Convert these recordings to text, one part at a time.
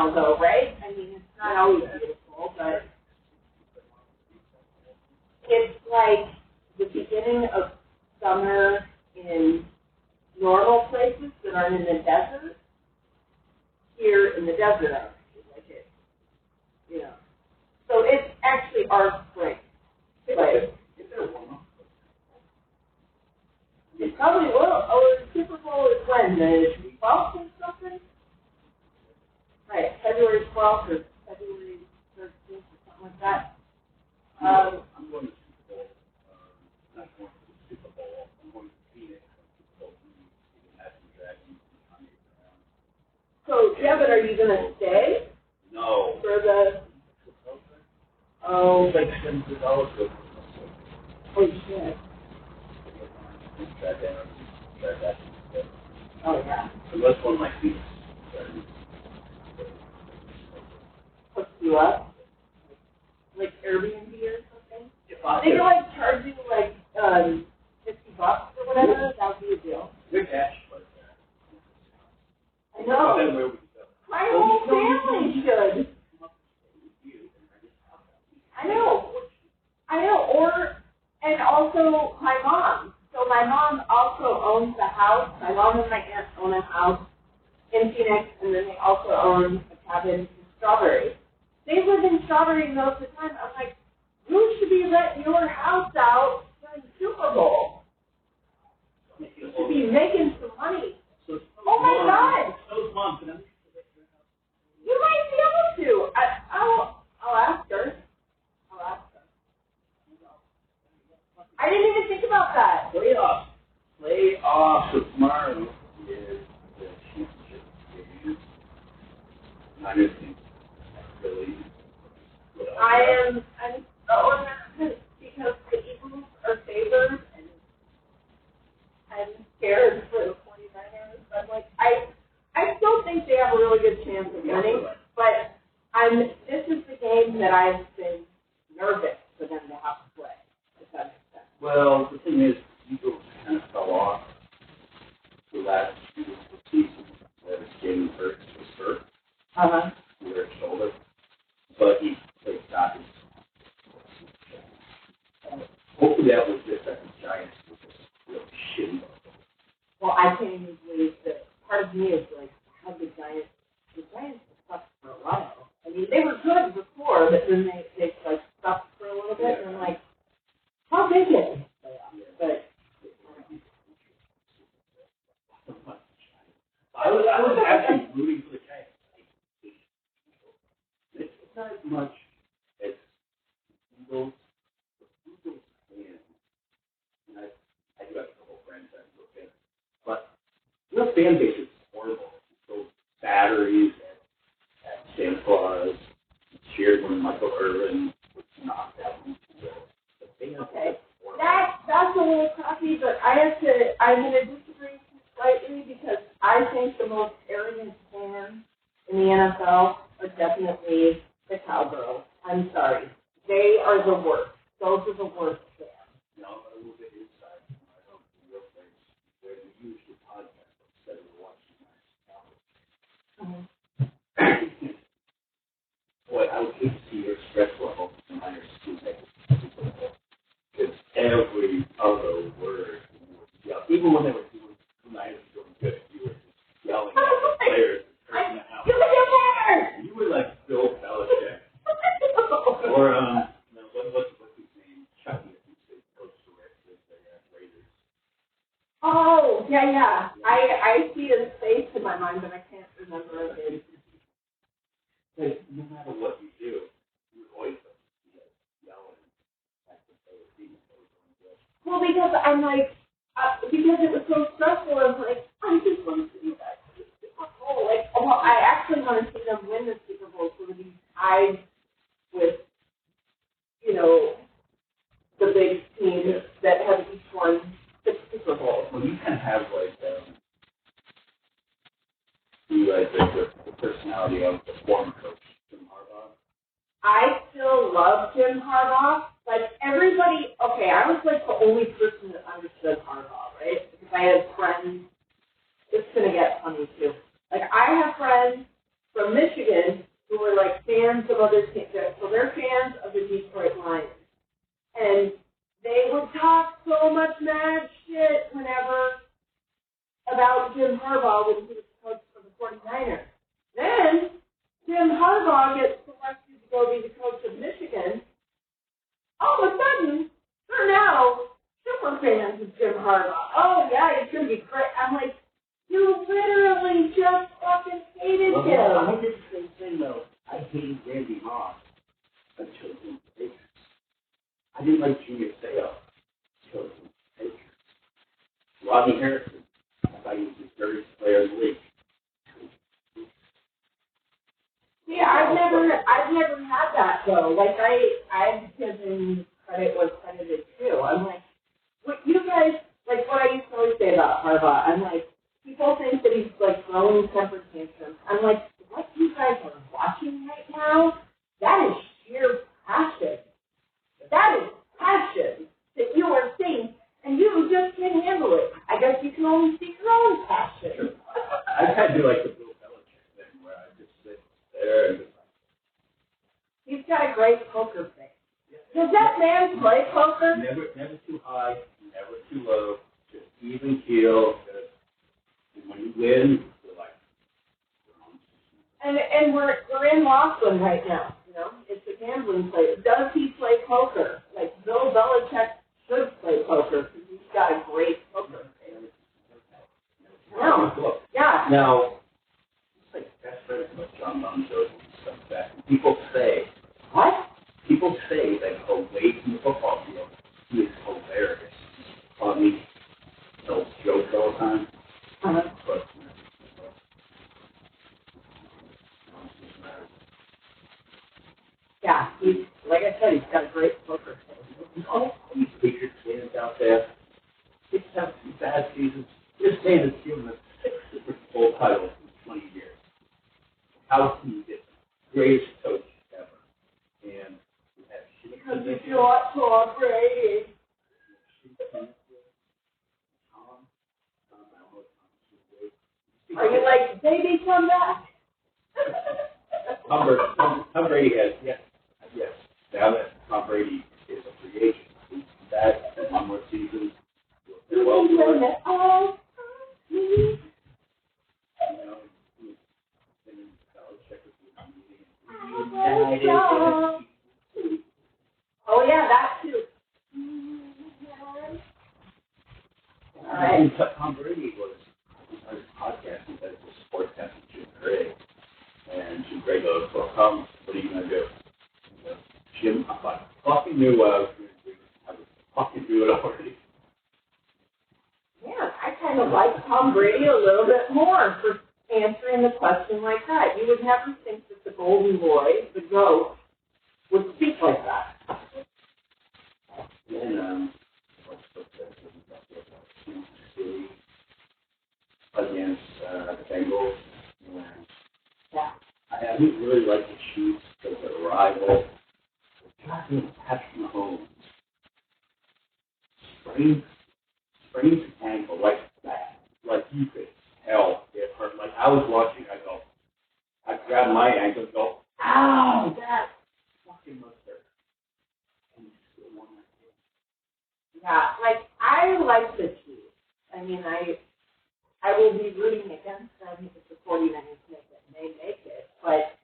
now, though, right? I mean, it's not always beautiful, but it's like the beginning of summer in normal places that aren't in the desert. Here in the desert, like it, you know. So it's actually our spring. But it probably will. Oh, the Super Bowl is when? The 12th or something? Right, February 12th or February 13th or something like that. I'm going to Super Bowl. Not going to the Super Bowl. I'm going to Phoenix. So, yeah, but are you going to stay? No. For the... Oh. Like $7. Oh, shit. Oh, yeah. Unless one like these. Hook you up? Like Airbnb or something? They can, like, charge you, like, $50 or whatever. That would be a deal. Good cash. I know. My whole family should. I know. And also my mom. So my mom also owns the house. My mom and my aunt own a house in Phoenix, and then they also own a cabin in Strawberry. They live in Strawberry most of the time. I'm like, you should be letting your house out during the Super Bowl. You should be making some money. Oh my God! You might be able to. I'll ask her. I didn't even think about that. Playoffs. So tomorrow is the championship game. I'm really. I'm so nervous because the Eagles are favored, and I'm scared for the 49ers. I'm like, I still think they have a really good chance of winning, but this is the game that I've been nervous for them to have to play, if that makes sense. Well, the thing is, Eagles kind of fell off the last few weeks of the season. Jay Mohr was hurt. With his shoulder. But he played soccer. Hopefully that was just that the Giants were just really shitty. Well, I can't even believe that. Part of me is like, how the Giants sucked for a while. I mean, they were good before, but then they like sucked for a little bit, and I'm like, how big is it? But I was actually rooting for the Giants. It's not as much as Eagles. The Eagles fan, and I do have a couple of friends that are fans, but their fan base is horrible. Those batteries at Santa Claus cheered when Michael Irvin was knocked out. Okay, that's a little cocky, but I'm going to disagree slightly because I think the most arrogant fans in the NFL are definitely the Cowgirls. I'm sorry. They are the worst. Those are the worst fans. No, a little bit inside. I don't think real things. They're usually podcast instead of watching my Boy, I would hate to see your stress level in Niners Tuesday. Because every other word, even when they were doing Niners doing good, you were just yelling at the players and cursing them out. You were like Bill Belichick. Or, what's his name? Chucky, who's coach the Raiders. Oh, yeah. I see his face in my mind, but I can't remember his. Like, no matter what you do, you're always yelling at the team. Well, because I'm like, because it was so stressful, I was like, I just want to see that Super Bowl. Like, well, I actually want to see them win the Super Bowl so that he's tied with, the big teams that have each won 6 Super Bowls. Well, you can have, the personality of the former coach, Jim Harbaugh. I still love Jim Harbaugh, but everybody, okay, I was like the only person that understood Harbaugh, right? Because I had friends, it's going to get funny too. Like, I have friends from Michigan who were like fans of other teams. So they're fans of the Detroit Lions. And they would talk so much mad shit whenever about Jim Harbaugh when he was coach for the 49ers. Then Jim Harbaugh gets selected to go be the coach of Michigan. All of a sudden, they're now super fans of Jim Harbaugh. Oh, yeah, he's going to be great. I'm like, you literally just fucking hated him. I did the same thing, though. I hated Randy Moss until he was the Patriots. I didn't like Junior Seau until he was the Patriots. Rodney Harrison, I thought he was the dirtiest player in the league. See, I've never had that though. Like I've given credit where credit is due. I'm like, what you guys like? What I used to always say about Harbaugh. I'm like, people think that he's like throwing temper tantrums. I'm like, what you guys are watching right now? That is sheer passion. That is passion that you are seeing, and you just can't handle it. I guess you can only see your own passion. Sure. I kind of do like the Bill Belichick thing, where I just sit there and just like. He's got a great poker face. Does that man play poker? Never too high, never too low, just even keel. And when you win, you're like. And we're in Laughlin right now. You know, it's a gambling place. Does he play poker? Like Bill Belichick should play poker because he's got a great poker face. No. Yeah. Now, it's like best friends with John Bon Jovi and stuff like that. People say, what? People say that away from the football field, he is hilarious. Funny, tells jokes all the time. But, yeah, he's like I said, he's got a great poker face. all these Patriots fans out there, it's have some bad seasons. This man has given us 6 Super Bowl titles in 20 years. How can you get the greatest coach ever? And we have shitty Because positions. you got Tom Brady. Are you like, baby, come back? Tom Brady has, yes. Now that Tom Brady is a free agent, he's back for one more season. You know, You know, and Belichick was united. Oh, yeah, that too. All right. And Tom Brady was on his podcast, he said it was a sportscast with Jim Gray. And Jim Gray goes, well, Tom, what are you going to do? Jim, I fucking knew what I was going to do. I was fucking do it already. Yeah, I kind of like Tom Brady a little bit more for answering the question like that. You would never think that the golden boy, the GOAT, would speak like that. And, City against the Bengals. Yeah. I didn't really like the Chiefs because they're a rival. Patrick Mahomes sprained his ankle like that. Like you could tell it hurt. Like I was watching, I grabbed my ankle and go, ow, that fucking must hurt. And he still won that game. Yeah, like, I like the Chiefs. I mean, I will be rooting against them if the 49ers make it, and they make it, but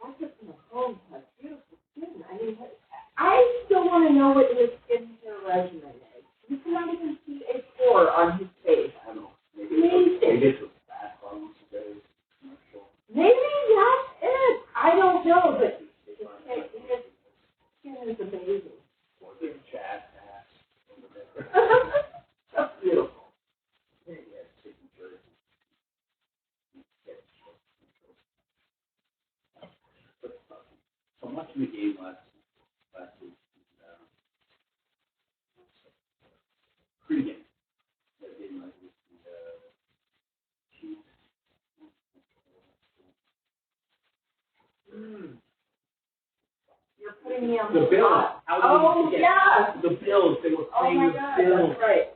Patrick Mahomes has beautiful skin. I mean, I still want to know what his skincare regimen is. You cannot even see a pore on his face. I don't know. Amazing. Maybe it's a fat bum today. Commercial. Maybe that's it. I don't know, but his skin is amazing. Or the chat ass. Or whatever. That's beautiful. Yeah, taking jersey. So much in the game last week. Pre-game. That game last week. Chiefs. You're putting me on The the Bills. spot. How Oh, did we yeah. The Bills. They were Oh, playing my the God. Bills. That's right.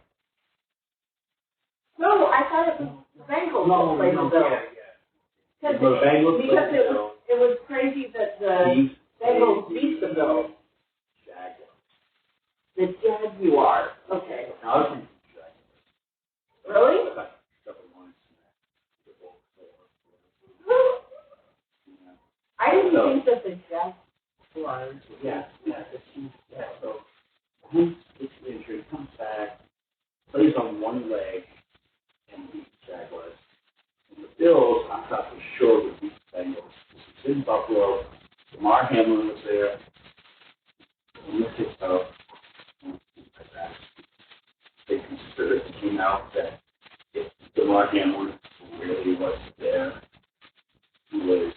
No, I thought it was the Bengals that played the Bills. Yeah. Because The Bengals because played the it was crazy that the Bengals beat the Bills. Jaguars. The Jaguars. Okay. Now, I was thinking Jaguars. Really? I didn't think that the Jaguars. Yeah. So, who's injured, comes back, plays on one leg, and beats the Jaguars. And the Bills, I thought for sure would beat the Bengals. It's in Buffalo. Lamar Hamlin was there. They considered it came out that if Lamar Hamlin really was there, he was,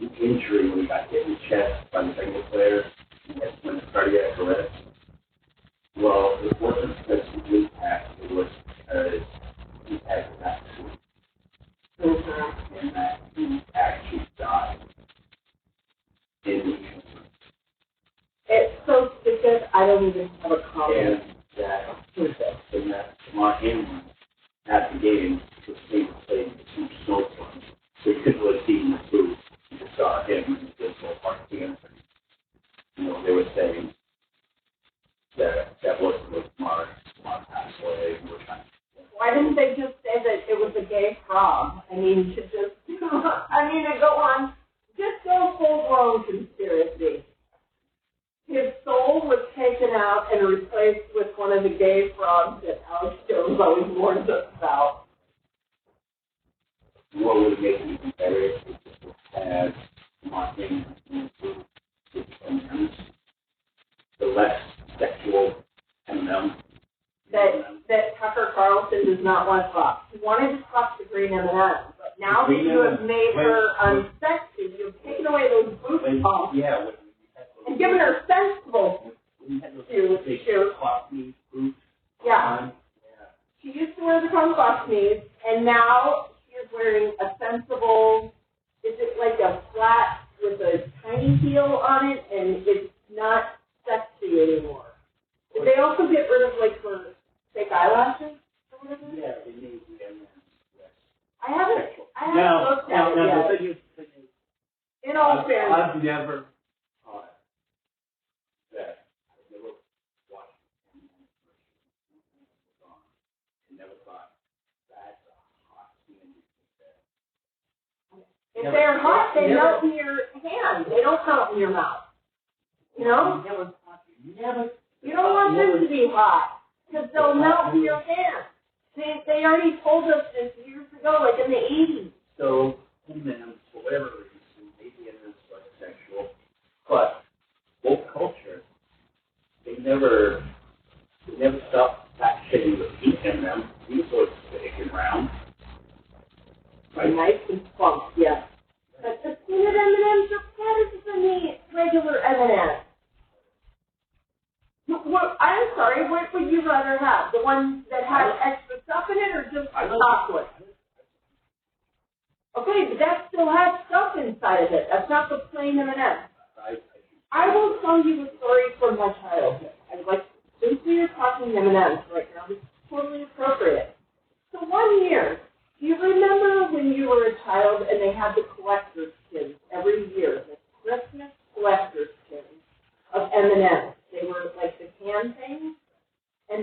the injury when he got hit in the chest by the Bengal player when the cardiac arrest. Well, it wasn't because of the impact, it was because he had the vaccine. And that he actually died in the injury. It's so stupid, I don't even have a comment. And that Lamar Hamlin at the game was able to play the two snowstorms. So you couldn't really see him in the booth. You just saw him in the baseball park together. They were saying that wasn't what Lamar passed away. Why didn't they just say that it was a gay frog? I mean, to go on, just go full-blown conspiracy. His soul was taken out and replaced with one of the gay frogs that Alex Jones always warns us about. What would make it even better if it had marketing and the less sexual M&M. That Tucker Carlson does not want to fuck. He wanted to fuck the green M&M, but now that you have made her unsexy, you've taken away those boot pumps and given her sensible shoes. Yeah. She used to wear the Conquest knees, and now she's wearing a sensible, is it like a flat with a tiny heel on it, and it's not sexy anymore. Did they also get rid of, like, her fake eyelashes or whatever? Yeah, they need them. I haven't looked at it yet. In all fairness. I've never thought that. I've never watched and never thought that's a hot candy. If they're hot, they melt in your hand. They don't melt in your mouth. You know? You don't want them to be hot, because they'll melt in your hand. They already told us this years ago, like in the 80s. So, M&M's, for whatever reason, maybe it is like sexual, but woke culture, they never stopped fat shaming the pink M&M. These were big and round. Right? Nice and plump, yes. But the peanut M&Ms are better than the regular M&Ms. Well, I'm sorry, what would you rather have? The one that has extra stuff in it or just chocolate? Okay, but that still has stuff inside of it. That's not the plain M&M. I will tell you a story from my childhood. Since we are talking M&Ms right now, this is totally appropriate. So one year, do you remember when you were a child and they had the collector's tins every year, the Christmas collector's tins of M&Ms? They were like the can things, and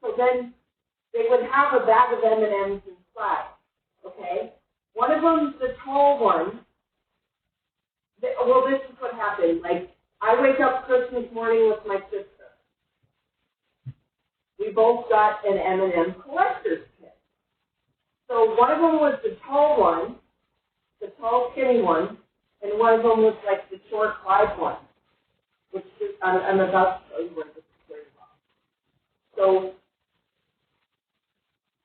so then they would have a bag of M&Ms inside, okay? One of them, the tall one, this is what happened. Like, I wake up Christmas morning with my sister. We both got an M&M collector's kit. So one of them was the tall one, the tall skinny one, and one of them was like the short wide one. Which is, I'm about to show you where this is very well. So,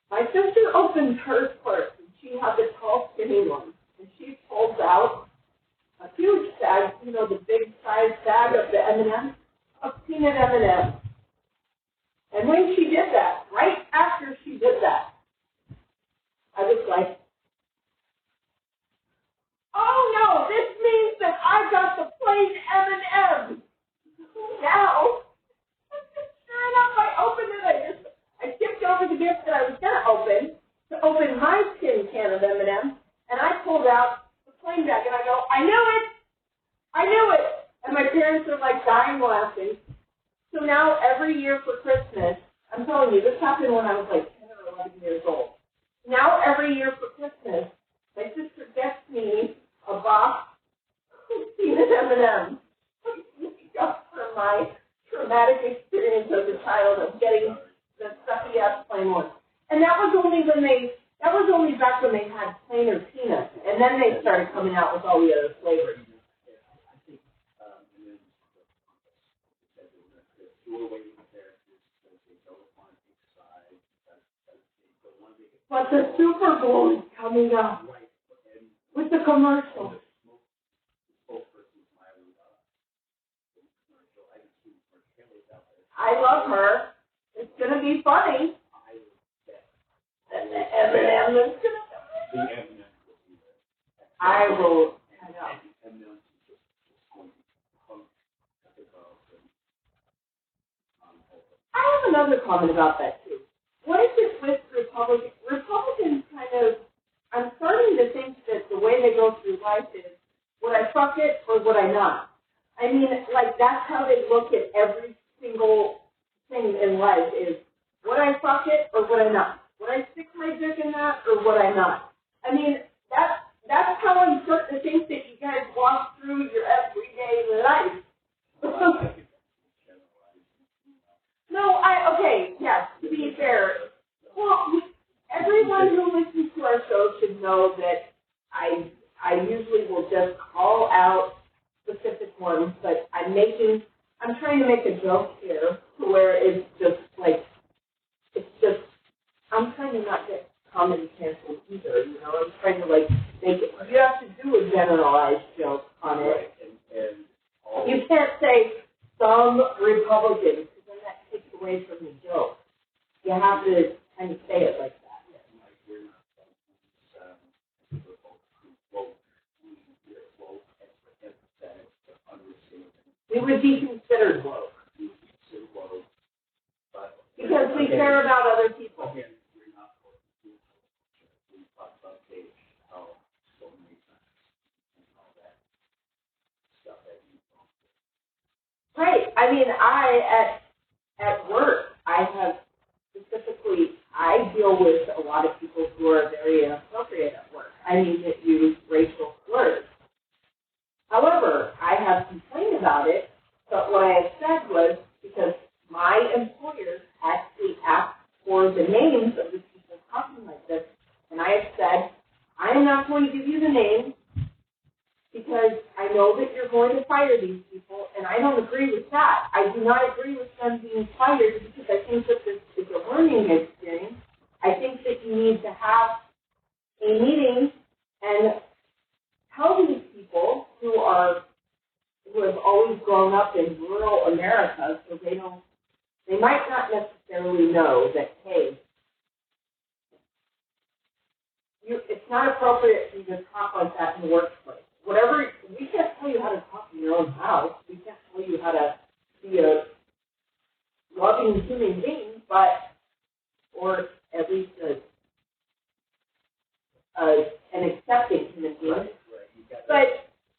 my sister opened her purse, and she had the tall, skinny one, and she pulls out a huge bag, the big size bag of the M&Ms, of peanut M&Ms. And when she did that, right after she did that, I was like, oh no, this means that I got the plain M&Ms. Now, sure enough, I opened it. I tipped over the gift that I was going to open to open my tin can of M&M's, and I pulled out the plain bag, and I go, I knew it, and my parents are like dying laughing. So now every year for Christmas, I'm telling you, this happened when I was like 10 or 11 years old. Now every year for Christmas, my sister gets me a box of peanut M&M's. From my traumatic experience as a child of getting the stuffy ass plain one. And that was only back when they had plain or peanuts, and then they started coming out with all the other flavors. But the Super Bowl is coming up with the commercial. I love her. It's gonna be funny. And the M&M is gonna be. I will. I know. I have another comment about that too. What is it with Republicans? Republicans kind of. I'm starting to think that the way they go through life is, would I fuck it or would I not? I mean, like that's how they look at every single thing in life is, would I fuck it or would I not? Would I stick my dick in that or would I not? I mean, that's how I'm starting to think that you guys walk through your everyday life. No, okay, yes, to be fair. Well, everyone who listens to our show should know that I usually will just call out specific ones, but I'm trying to make a joke here to where it's just, I'm trying to not get comedy canceled either, you know, I'm trying to, make it, you have to do a generalized joke on it. And you can't say some Republicans, because then that takes away from the joke. You have to kind of say it like that. We would be considered woke. Because we care about other people. Right. I mean, at work, I deal with a lot of people who are very inappropriate at work. I mean, that use racial slurs. However, I have complained about it, but what I have said was because my employer actually asked for the names of the people talking like this, and I have said, I am not going to give you the names because I know that you're going to fire these people, and I don't agree with that. I do not agree with them being fired because I think that this is a learning experience. I think that you need to have a meeting and tell these people who have always grown up in rural America, so they might not necessarily know that, hey, it's not appropriate for you to talk like that in the workplace. We can't tell you how to talk in your own house. We can't tell you how to be a loving human being, or at least an accepting human being. But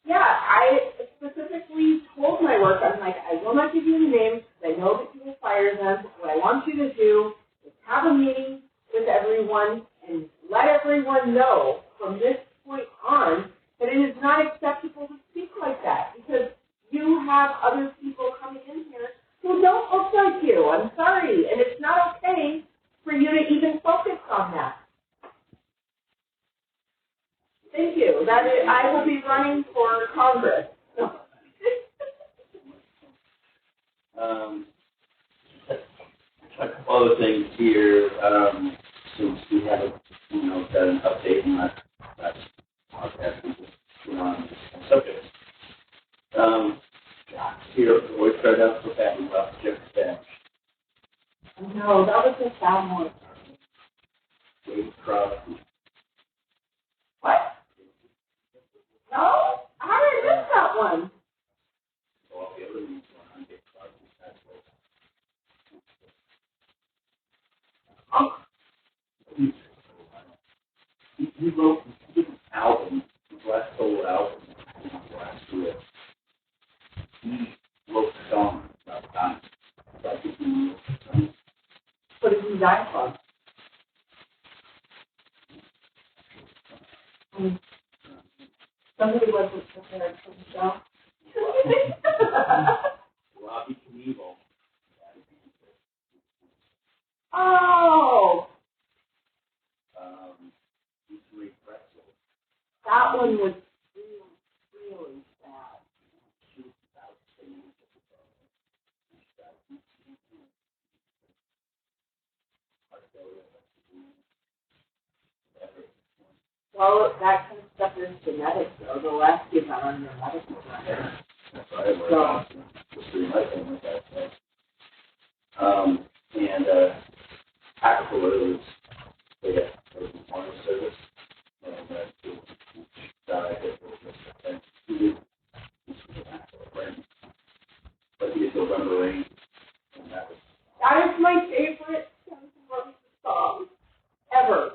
yeah, I specifically told my work, I'm like, I will not give you the names because I know that you will fire them. What I want you to do is have a meeting with everyone and let everyone know from this point on that it is not acceptable to speak like that because you have other people coming in here who don't look like you. I'm sorry, and it's not okay for you to even focus on that. Thank you. I will be running for Congress. A couple other things here. Since we have got an update on that podcast, we just went on subjects. Here, we started out so bad about Jeff Stash. No, that was a sad one. Dave Crosby. What? No? How did I miss that one? Well, the other one's on Dave Crosby's passport. wrote his album, his last solo album, last year. He wrote songs about time. What did he die from? Somebody wasn't prepared for the show. Robbie Knievel. Oh, Eatery Pretzel. that one was really, really sad. She was about singing. Well, that kind of stuff is genetic, though. The last kids are on their medical record. That's what I learned. So, just doing my thing with that stuff. And Aquila, they had a memorial service, and he died at and he was friend, but he had November Rain, and that That is my favorite song ever.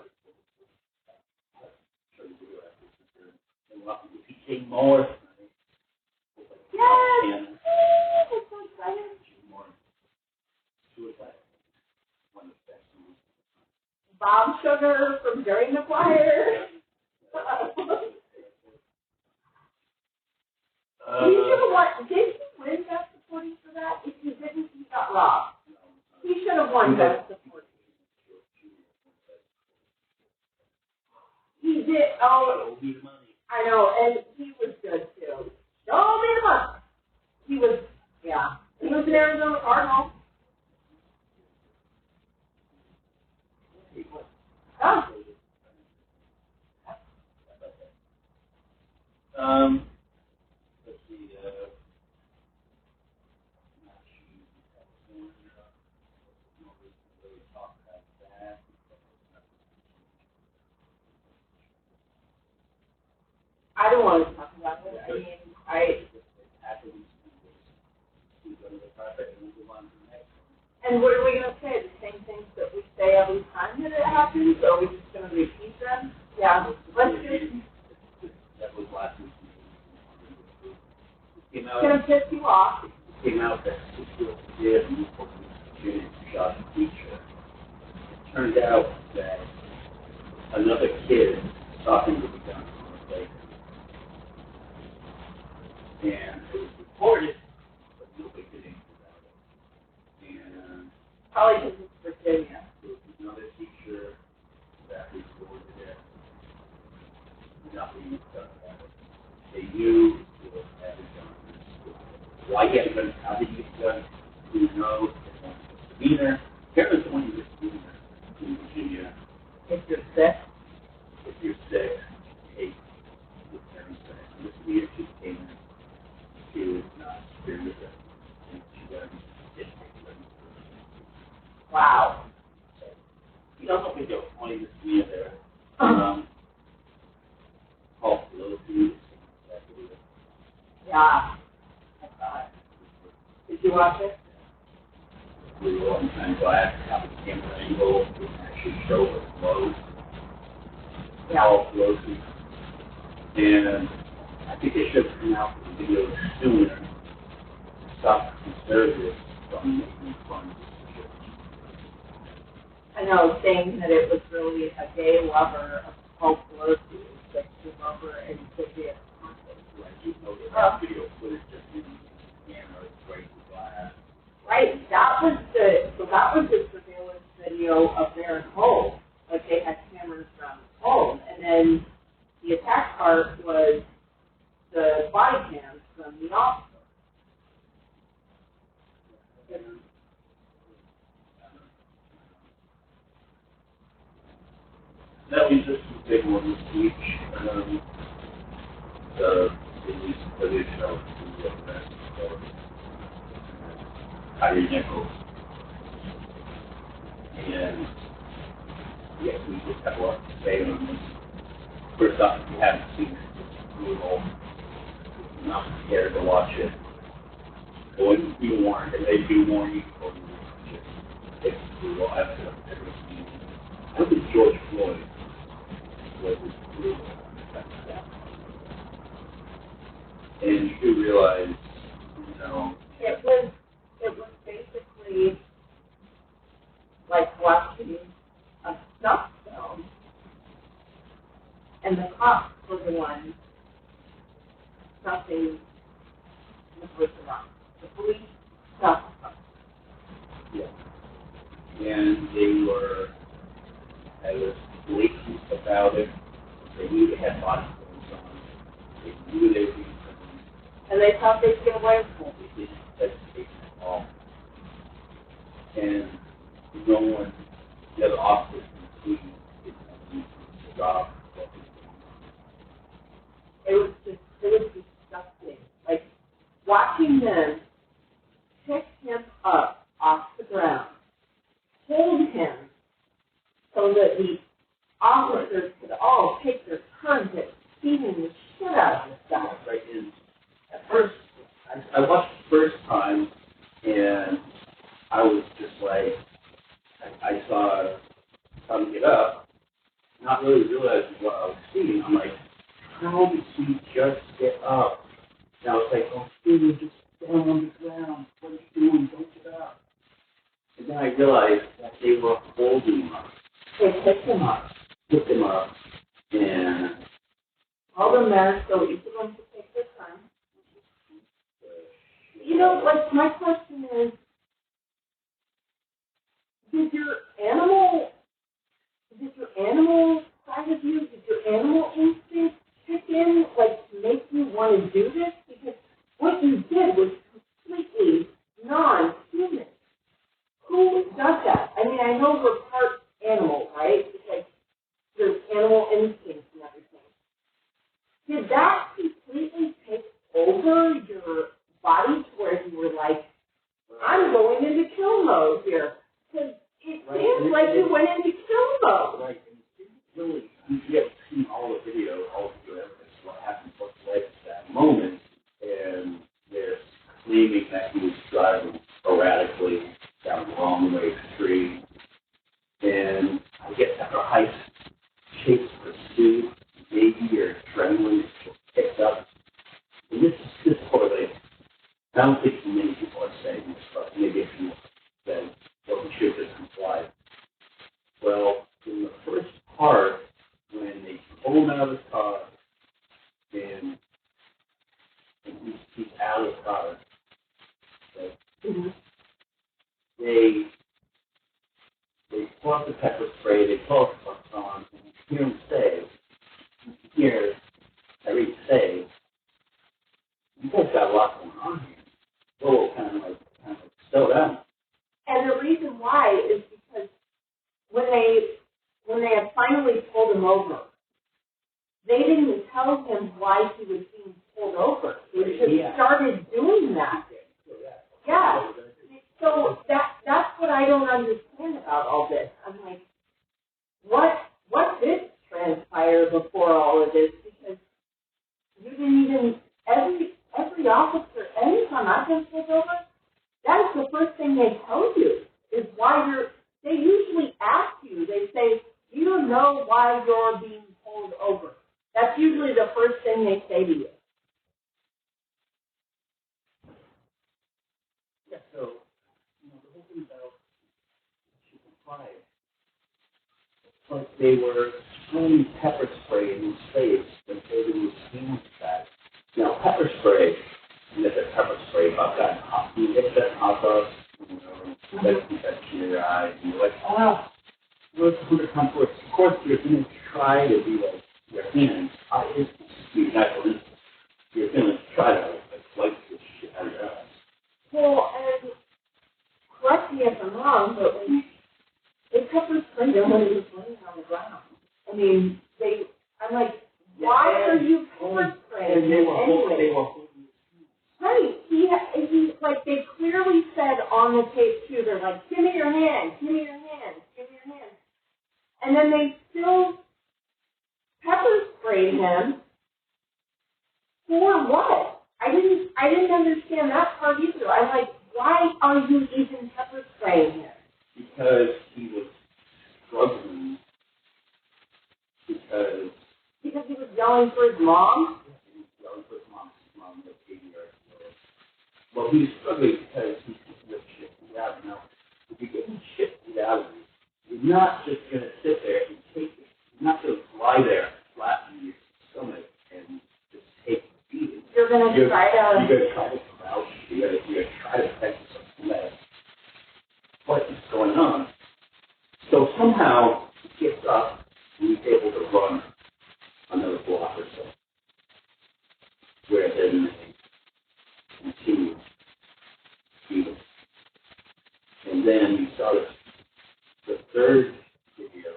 And Jay Mohr. Yes! And That's so exciting. Jay Mohr. Suicide. One of the best movies. Bob Sugar from Jerry Maguire. He should have won. Did he win Best Supporting for that? If he didn't, he got robbed. He should have won Best Supporting. He did. Oh, I know, and he was good too. Show me the money. He was, yeah. He was an Arizona Cardinal. Huh? Let's see, I don't want to talk about it. I mean, and what are we going to say? The same things that we say every time that it happens? Or are we just going to repeat them? Yeah. Let's just. that was last week. Came It's out. going to piss you off. Came out that did shot the teacher. It turned out that another kid saw him with a gun on the lake. And it was reported, but nobody did anything about it. And Probably because it's Virginia. there was another teacher that reported it. Nothing was done about it. They knew he had a gun. Why he had a gun, how did he get a gun? Who knows? It was a misdemeanor. Apparently, the one who was misdemeanor in Virginia. If you're sick. If you're sick, take the parents back. Misdemeanor, she came in. She was not serious. And she got hit. Wow. You don't know if there was 20 misdemeanor there. Paul Pelosi. Yeah. Did you watch it? We were all kind of glad how the camera angle would actually show the flow. Yeah. Paul Pelosi. And I think they should come out with the video sooner to stop conservatives from making fun of this church. I know, saying that it was really a gay lover of Paul Pelosi that came over and did the Like, you know, that video footage just in the camera break the glass. Right, that was the surveillance video of their home. Like they had cameras around the home, and then the attack part was the body cams from the officer. That was just a big one this week. The release footage of the event of Tyre Nichols. And yeah, we just have a lot to say on this. First off, if you haven't seen it, it's brutal. Not scared to watch it. Go and be warned, and they do warn you before you watch it. It's brutal. I've never seen it. I look at George Floyd. was his career. And you do realize, you know, it was basically like watching a snuff film, and the cops were the ones snuffing the person up. The police snuffed them. yeah. And they were, I was blatant about it. They knew they had body clothes on. They knew they were being filmed. And they thought they'd get away with it. They didn't hesitate at all. And no one, the other officers in the team, didn't do the job. It was disgusting. Like, watching them pick him up off the ground, hold him so that the officers could all take their turns at beating the shit out of this guy. Right in. At first, I watched the first time, and I was just like, I saw him get up, not really realizing what I was seeing. I'm like, how did he just get up? And I was like, oh, dude, just down on the ground. What are you doing? Don't get up. And then I realized that they were holding him up. They picked him up. And All the men, so each of them could take their time. You know, like, my question is, did your animal side of you, did your animal instinct kick in, like, to make you want to do this? Because what you did was completely non-human. Who does that? I mean, I know we're part animal, right? It's like there's animal instincts and everything. Did that completely take over your body to where you were like, I'm going into kill mode here? Because it seems like you went into kill mode. right, and it's really, you have seen all the video evidence, what happened, what's like at that moment, and they're claiming that he was driving erratically down the wrong way street, and I guess after a high chase pursuit, maybe your adrenaline is picked up, and this correlates. I don't think many people are saying this, but maybe a few said, well, we should just comply. Well, in the first part, when they pull him out of the car, and he's out of the car, they pull out the pepper spray, they pull out the bucks on, and you hear him say, Tyre say, you guys got a lot going on here. Whoa, kind of like slow down. And the reason why is because when they had finally pulled him over, they didn't tell him why he was being pulled over. They just started doing that. Yeah. So that's what I don't understand about all this. I'm like, what did transpire before all of this? Because you didn't even every officer, anytime I've been pulled over, that is the first thing they tell you is why they usually ask you, they say, do you know why you're being pulled over? That's usually the first thing they say to you. Yeah, so, the whole thing about comply, it's like they were spraying pepper spray in his face when they were seeing that. Pepper spray, that's pepper spray, I've gotten hot, you get that hot dog, that's in your eyes, and you're like, it's 100 times worse. Of course, you're going to try to be like, your hands, you're going to try to wipe this shit out of your eyes. Well, and correct me if I'm wrong, but when they pepper sprayed him when he was laying on the ground. I mean, I'm like, why are you pepper spraying him anyway? Right. He like, they clearly said on the tape, too, they're like, give me your hand, give me your hand, give me your hand. And then they still pepper sprayed him for what? I didn't understand that part either. I'm like, why are you even pepper spraying him? Because he was struggling, because mom? Well, he put mom was 80 years old. Well, he was struggling because he's getting the shit beat out of him. Now, if you're getting shit beat out of you, you're not just going to sit there and take it. You're not going to lie there flat on your stomach and just take the beating. You're going to try to... You're going to try to come out. You're going to try to protect yourself from that. What is going on? So somehow he gets up and he's able to run another block or so. Where then they continue beating. And then you saw the third video.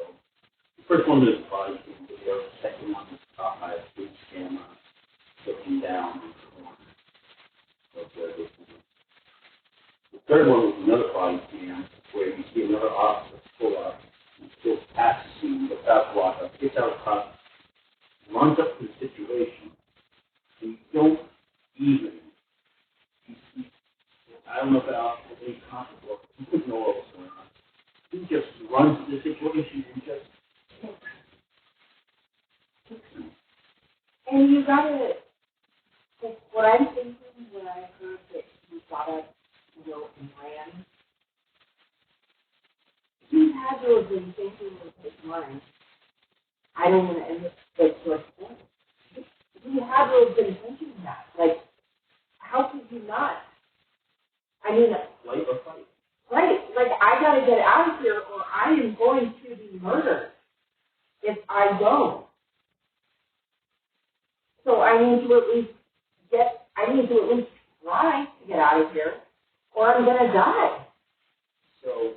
The first one was the body cam video. The second one was caught by a police camera looking down on the corner of where they were. The third one was another body cam where you see another officer pull up and still past the scene without block up, gets out of the car, runs up to the situation, and you don't even, I don't know about any comfortable, he doesn't know what was going on. He just runs to the situation and just kicks him. And you gotta, like, what I'm thinking when I heard that he got up, and ran, he had to have been thinking with his mind, I don't want to end this like this. He had to have been thinking that. Like, how could you not? I mean, Flight or fight. right, like, I got to get out of here or I am going to be murdered if I don't. So I need to at least try to get out of here or I'm going to die. So,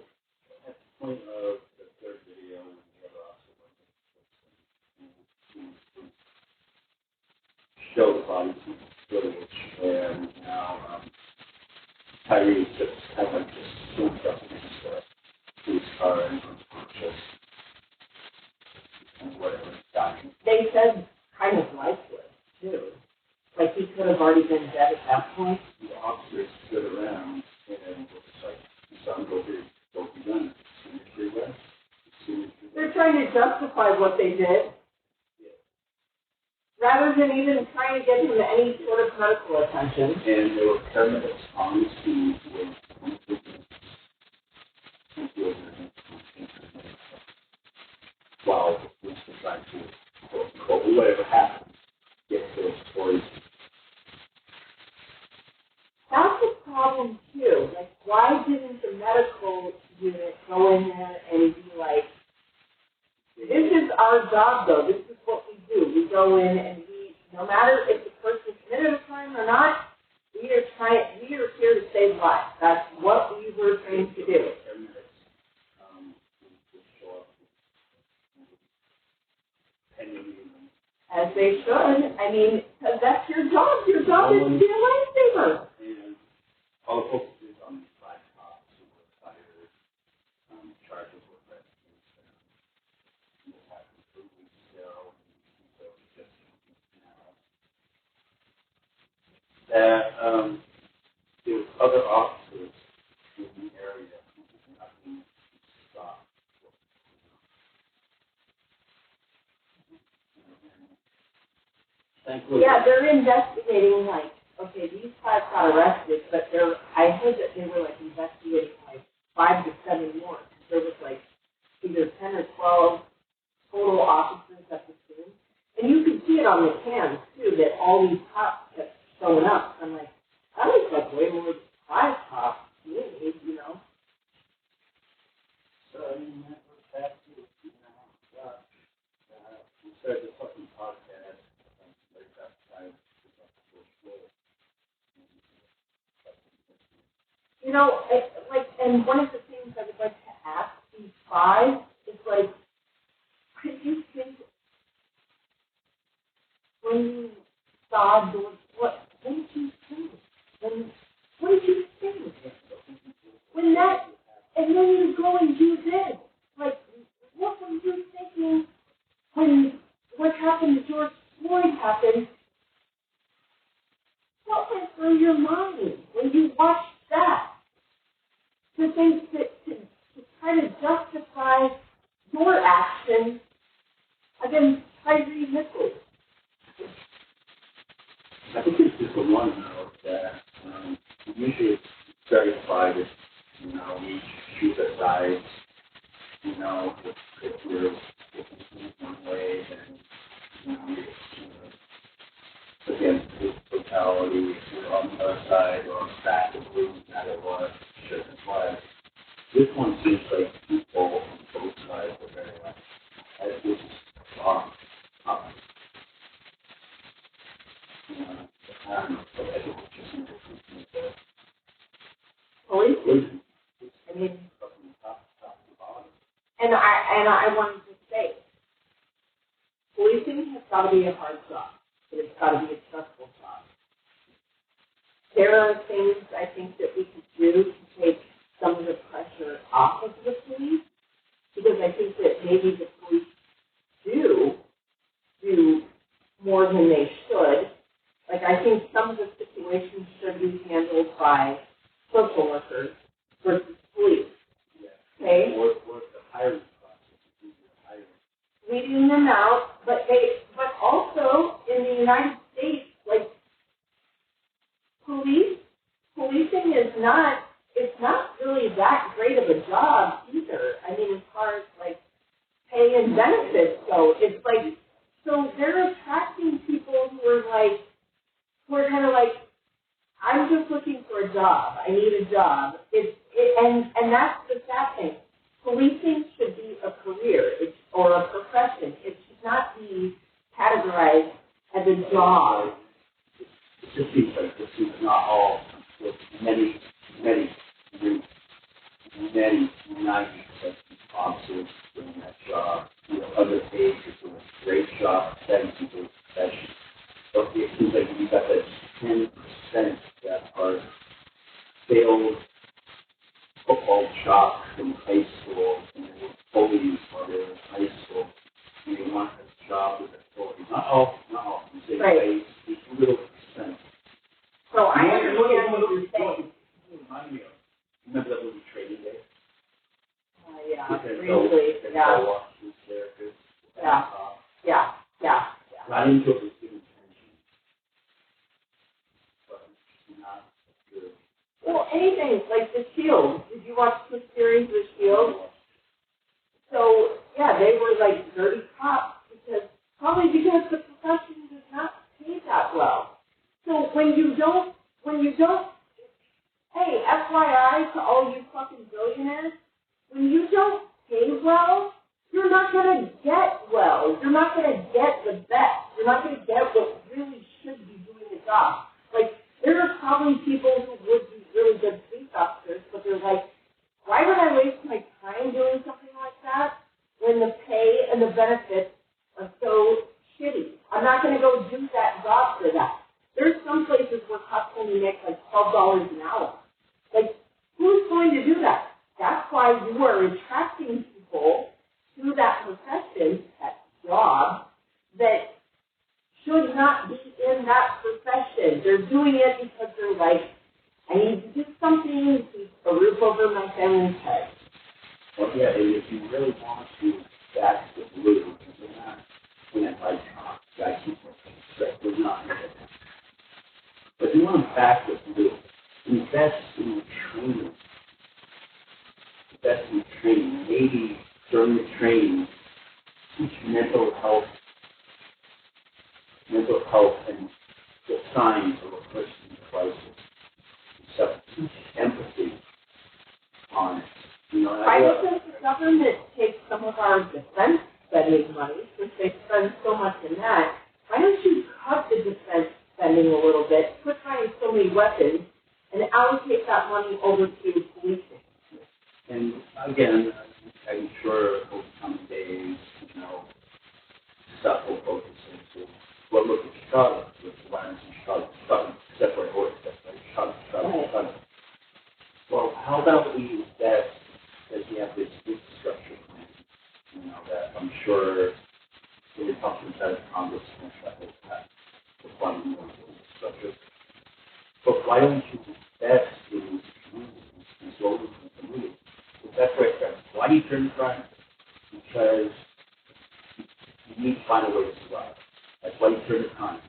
at the point of the third video, when the other officer show the body footage, and now Tyre just kind of just zoomed up into the police car and unconscious and whatever, dying. They said kind of lifeless, too. Like he could have already been dead at that point. The officers stood around and was like, son, go be done. They're trying to justify what they did. Rather than even trying to get him any sort of medical attention. And there were paramedics on the scene with while the police were trying to, whatever happened, get those stories. That's a problem, too. Like, why didn't the medical unit go in there and be like, this is our job, though. This is what we do. We go in and no matter if the person committed a crime or not, we are here to save lives. That's what we were trained to do. As they should. I mean, because that's your job. Your job is to be a lifesaver. And all the focus is on these 5 cops who were fired, charges were pressed against them. This happened 3 weeks ago, and so it's just that there was other officers in the area who did nothing to stop. Thankfully, Yeah, they're investigating, like, okay, these 5 got arrested, but I heard that they were, like, investigating, like, 5 to 7 more. There was, like, either 10 or 12 total officers at the scene. And you could see it on the cams, too, that all these cops kept showing up. I'm like, that looks like way more than 5 cops to me, you know? so, I mean, that was back to, we started the fucking podcast. You know, and one of the things I would like to ask these 5 is, like, could you think, when you saw what did you think? What did you think? When that, and then you go and do this. Like, what were you thinking when what happened to George Floyd happened? What went through your mind when you watched that? To think to try to justify your action against Tyre Nichols. I think it's just the one though that usually it's very private. You know, we shoot aside. You know, if we're one way, then you know, against this totality, if we're on the other side or on the back of the room, no matter what, shouldn't apply. This one seems like people on both sides are very like, this is wrong. I don't know, but I think it's just Policing. I mean, and I wanted to say, policing has got to be a hard job, but it's got to be a stressful job. There are things I think that we could do to take some of the pressure off of the police, because I think that maybe the police do more than they should. Like, I think some of the situations should be handled by social workers versus police. Okay? Or the hiring process. Weeding them out, but also in the United States, like, policing is not, it's not really that great of a job either. I mean, as far as, like, pay and benefits go, it's like, so they're attracting people who are kind of like, I'm just looking for a job. I need a job. And that's the sad thing. Policing should be a career or a profession. It should not be categorized as a job. It just seems like this is not all, with many 90% officers doing that job. You know, other agents are doing a great job, setting people's profession. But it seems like you've got that 10% that are failed football shops in high school, and they were bullies while they were in high school. And they want a job with authority. Not all. You say, right. It's little percent. So I understand what you're saying. Remind me of, remember that movie Trading Day? Yeah, briefly, yeah. Yeah. Right into it with good intention. But it's not good. Well, anything, like The Shield. Did you watch the series The Shield? So, yeah, they were like dirty cops probably because the profession does not pay that well. So when you don't, hey, FYI to all you fucking billionaires, when you don't pay well, you're not going to get well. You're not going to get the best. You're not going to get what really should be doing the job. Like, there are probably people who would be really good police officers, but they're like, why would I waste my time doing something like that when the pay and the benefits are so shitty? I'm not going to go do that job for that. There's some places where cops only make like $12 an hour. Like, who's going to do that? That's why you are attracting people to that profession, that job, that should not be in that profession.Ey're doing it because they're like, I need to do something to keep a roof over my family's head. Well, yeah, if you really want to back the blue, because they're not doing it like guys keep working, they're not. But if you want to back the blue, invest in training. Maybe during the training, teach mental health and the signs of a person in crisis. So teach empathy on it. You know, why doesn't the government take some of our defense spending money, since they spend so much in that? Why don't you cut the defense spending a little bit, quit buying so many weapons, and allocate that money over to policing? And again, I'm sure over the coming days, you know, stuff will focus into, well, look at Chicago, with the violence in Chicago, separate orders, Chicago. Well, how about we invest, as we have this infrastructure plan, you know, that I'm sure the Republican side of Congress is going to try to fund more infrastructure. But why don't you invest in communities and local communities? That's right there. Why do you turn crime? Because you need to find a way to survive. That's why you turn the time.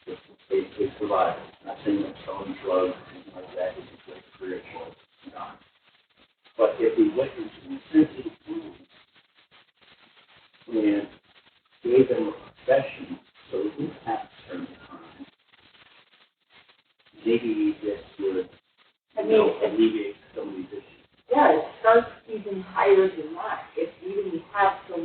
It's survival. Not saying that selling drugs or anything like that is a great career choice. No. But if we went into the sensitive rooms and gave them a profession so they didn't have to turn to crime, maybe this would alleviate some of these issues. Yeah, it starts even higher than that. If we didn't have so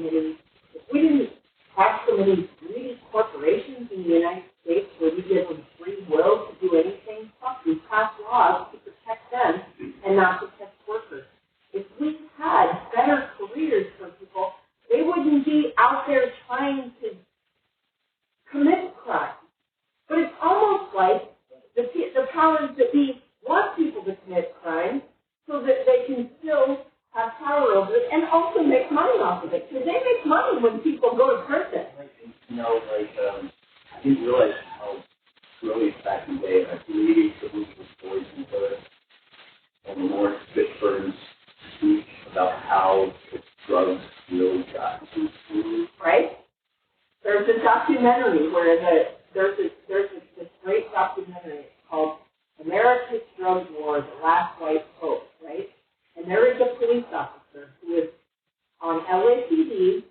many greedy corporations in the United States where we give them free will to do anything, fuck, we pass laws to protect them and not protect workers. If we had better careers for people, they wouldn't be out there trying to commit crime. But it's almost like the powers that be want people to commit crime so that they can still have power over it and also make money off of it. Because they make money when people go to prison. I didn't realize how really back in the day, I believe the movie was Boys and Girls, and Lawrence Fishburne's speech about how the drugs really got into schools. Right? There's a documentary where there's this great documentary called America's Drug War, The Last White Hope, right? And there is a police officer who is on LAPD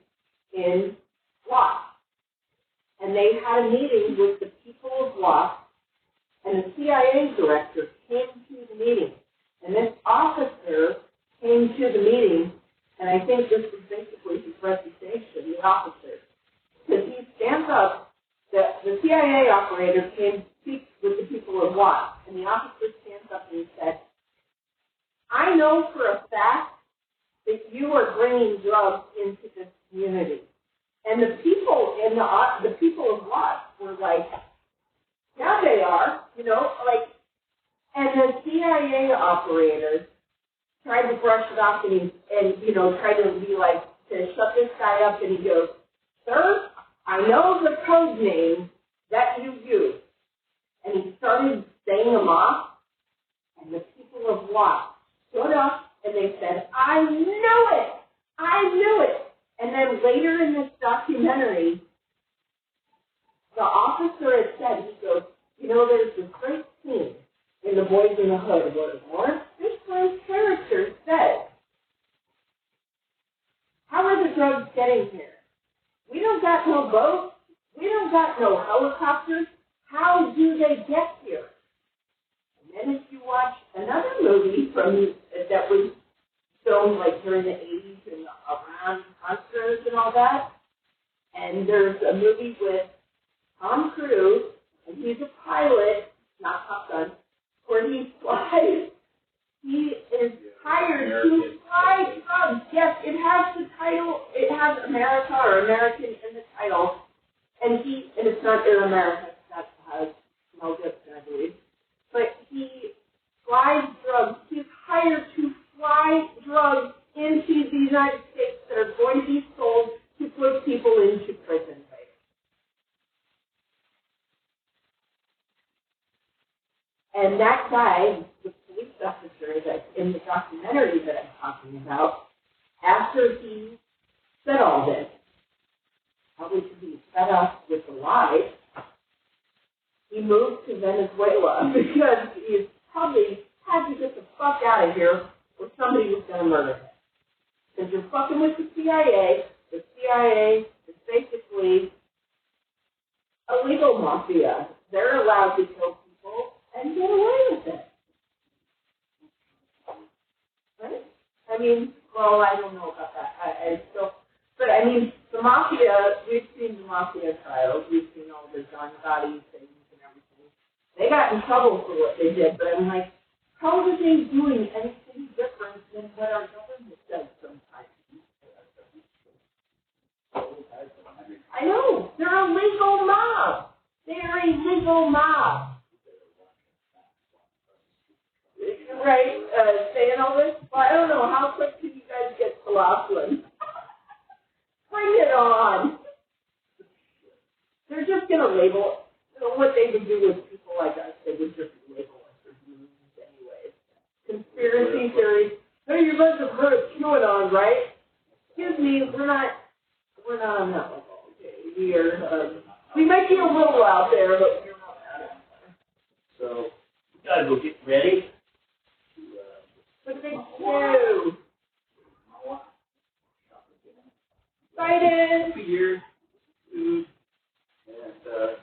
in Wasp. And they had a meeting with the people of Wasp, and the CIA director came to the meeting. And this officer came to the meeting, and I think this was basically his reputation, the officer. Because he stands up, the CIA operator came to speak with the people of Wasp, and the officer stands up and he said, I know for a fact that you are bringing drugs into this community. And the people the people of Wasp were like, yeah, they are, and the CIA operators tried to brush it off and tried to be like, to shut this guy up, and he goes, sir, I know the code name that you use. And he started saying them off, and the people of Wasp stood up and they said, I knew it! I knew it! And then later in this documentary, the officer had said, he goes, there's this great scene in The Boys in the Hood where Lawrence Fishburne's character said, how are the drugs getting here? We don't got no boats. We don't got no helicopters. How do they get here? And then if you watch another movie that was filmed during the 80s and around Oscars and all that, and there's a movie with Tom Cruise, and he's a pilot, not Top Gun, where he flies. He is hired to fly drugs. Yes, it has the title. It has America or American in the title, and it's not in America. That has Mel Gibson, I believe. But he flies drugs. He's hired to fly drugs into the United States that are going to be sold to put people into prison. And that guy, the police officer that's in the documentary that I'm talking about, after he said all this, probably to be fed up with the lies, he moved to Venezuela because he probably had to get the fuck out of here or somebody was going to murder him. Because you're fucking with the CIA. The CIA is basically a legal mafia. They're allowed to kill people and get away with it. Right? I don't know about that. The mafia, we've seen the mafia trials. We've seen all the John Gotti things and everything. They got in trouble for what they did, but I'm like, how are they doing anything different than what our government does sometimes? I know. They're a legal mob. They're a legal mob. Right, saying all this? Well, I don't know. How quick can you guys get to Laughlin? Bring it on. They're just going to label what they would do with people like us. They would just label us as news anyways. Conspiracy theories. Hey, you guys have heard of QAnon, right? Excuse me, we're not on that level. Okay, we might be a little out there, but we're not that out there. gotta go get ready. What did they do? Excited. Beer, food, and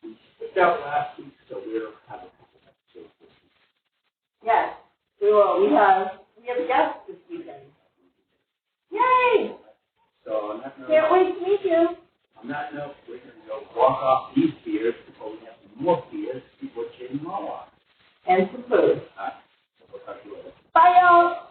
we picked out last week, so we'll have a couple episodes this week. Yes, we will. We have guests this weekend. Yay! So on that note, Can't wait to meet you. on that note, we're going to go walk off these beers before we have some more beers before Jay Mohr. And some food. All right, so we'll talk to you later. Bye, y'all.